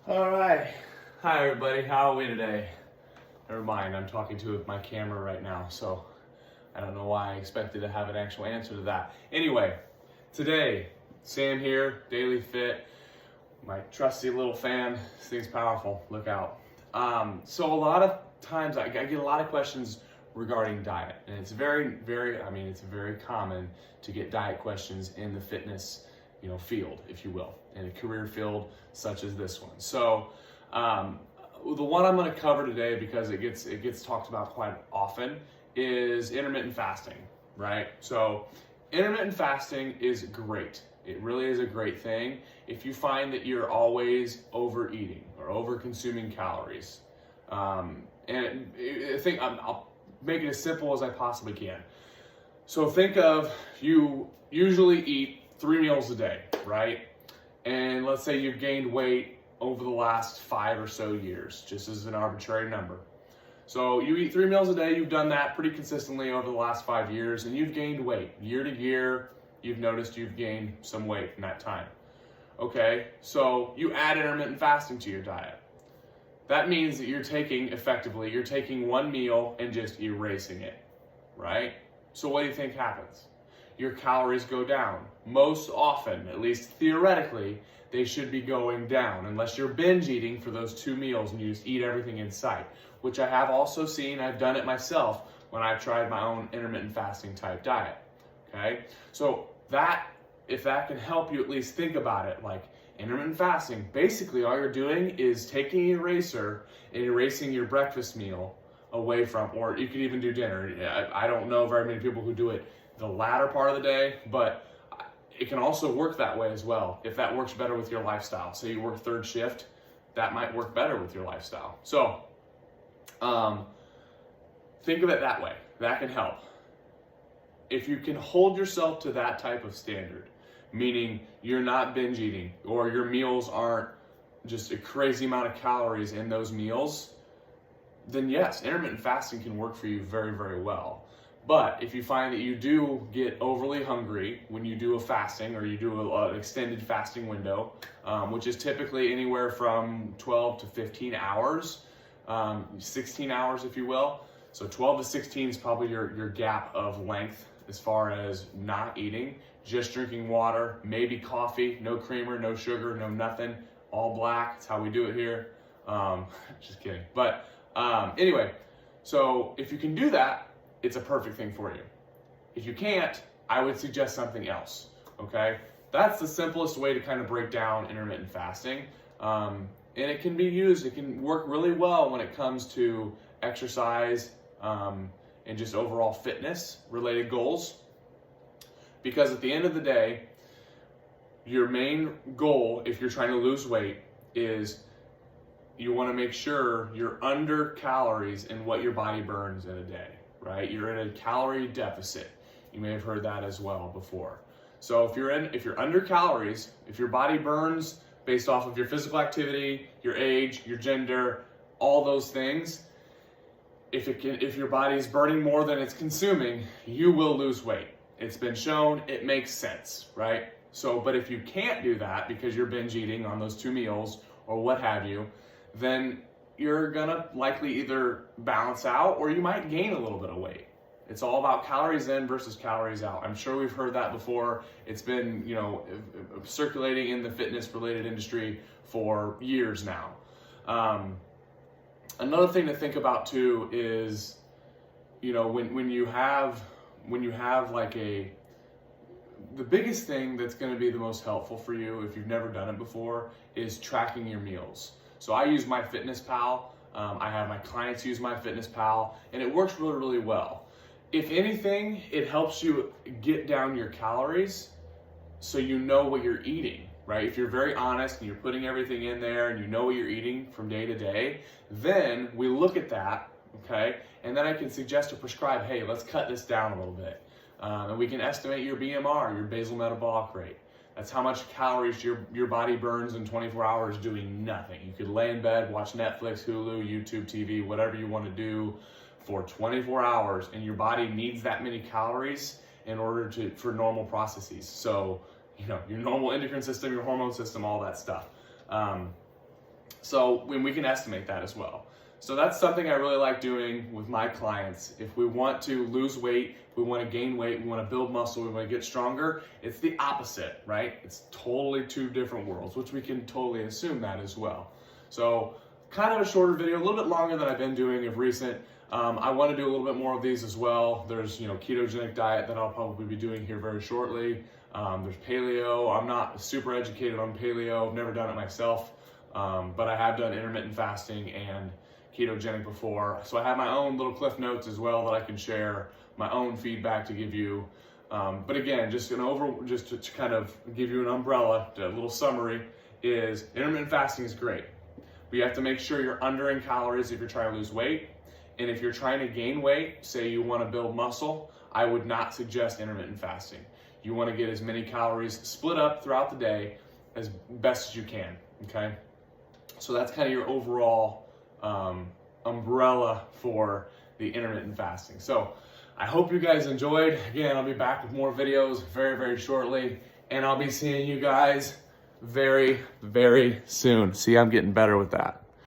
All right. Hi, everybody. How are we today? Never mind, I'm talking to my camera right now, so I don't know why I expected to have an actual answer to that. Anyway, today, Sam here, Daily Fit, my trusty little fan. This thing's powerful. Look out. So a lot of times I get a lot of questions regarding diet, and it's very common to get diet questions in the fitness, field, if you will, in a career field such as this one. So, the one I'm going to cover today, because it gets talked about quite often, is intermittent fasting, right? So, intermittent fasting is great. It really is a great thing if you find that you're always overeating or over-consuming calories. And I think I'll make it as simple as I possibly can. So think of, you usually eat 3 meals a day, right? And let's say you've gained weight over the last 5 or so years, just as an arbitrary number. So you eat 3 meals a day, you've done that pretty consistently over the last 5 years, and you've gained weight. Year to year, you've noticed you've gained some weight in that time. Okay, so you add intermittent fasting to your diet. That means that you're taking one meal and just erasing it, right? So what do you think happens? Your calories go down. Most often, at least theoretically, they should be going down, unless you're binge eating for those 2 meals and you just eat everything in sight, which I have also seen. I've done it myself when I've tried my own intermittent fasting type diet. Okay, so if that can help you at least think about it, like intermittent fasting, basically all you're doing is taking an eraser and erasing your breakfast meal away from, or you could even do dinner. I don't know very many people who do it the latter part of the day, but it can also work that way as well. If that works better with your lifestyle, say you work 3rd shift, that might work better with your lifestyle. So think of it that way. That can help. If you can hold yourself to that type of standard, meaning you're not binge eating or your meals aren't just a crazy amount of calories in those meals, then yes, intermittent fasting can work for you very, very well. But if you find that you do get overly hungry when you do a fasting, or you do an extended fasting window, which is typically anywhere from 12 to 15 hours, 16 hours if you will. So 12 to 16 is probably your gap of length as far as not eating, just drinking water, maybe coffee, no creamer, no sugar, no nothing, all black. That's how we do it here. Just kidding. But anyway, so if you can do that, it's a perfect thing for you. If you can't, I would suggest something else, okay? That's the simplest way to kind of break down intermittent fasting. And it can work really well when it comes to exercise and just overall fitness related goals. Because at the end of the day, your main goal, if you're trying to lose weight, is you want to make sure you're under calories in what your body burns in a day, right? You're in a calorie deficit. You may have heard that as well before. So if you're under calories, if your body burns based off of your physical activity, your age, your gender, all those things, if your body's burning more than it's consuming, you will lose weight. It's been shown, it makes sense, right? So, but if you can't do that because you're binge eating on those 2 meals or what have you, then you're gonna likely either balance out or you might gain a little bit of weight. It's all about calories in versus calories out. I'm sure we've heard that before. It's been, circulating in the fitness related industry for years now. Another thing to think about too is, when you have the biggest thing that's going to be the most helpful for you if you've never done it before is tracking your meals. So I use MyFitnessPal. I have my clients use MyFitnessPal, and it works really, really well. If anything, it helps you get down your calories so you know what you're eating, right? If you're very honest and you're putting everything in there and you know what you're eating from day to day, then we look at that, okay? And then I can suggest or prescribe, hey, let's cut this down a little bit. And we can estimate your BMR, your basal metabolic rate. That's how much calories your body burns in 24 hours doing nothing. You could lay in bed, watch Netflix, Hulu, YouTube TV, whatever you want to do for 24 hours, and your body needs that many calories in order for normal processes. So, your normal endocrine system, your hormone system, all that stuff. So when we can estimate that as well. So that's something I really like doing with my clients. If we want to lose weight, we want to gain weight, we want to build muscle, we want to get stronger, it's the opposite, right? It's totally two different worlds, which we can totally assume that as well. So kind of a shorter video, a little bit longer than I've been doing of recent. I want to do a little bit more of these as well. There's, ketogenic diet that I'll probably be doing here very shortly. There's paleo. I'm not super educated on paleo. I've never done it myself, but I have done intermittent fasting and ketogenic before. So I have my own little cliff notes as well that I can share, my own feedback to give you. But again, just to kind of give you an umbrella, a little summary is intermittent fasting is great. But you have to make sure you're under in calories if you're trying to lose weight. And if you're trying to gain weight, say you want to build muscle, I would not suggest intermittent fasting. You want to get as many calories split up throughout the day as best as you can, okay? So that's kind of your overall umbrella for the intermittent fasting. So I hope you guys enjoyed. Again, I'll be back with more videos very, very shortly, and I'll be seeing you guys very, very soon. See, I'm getting better with that.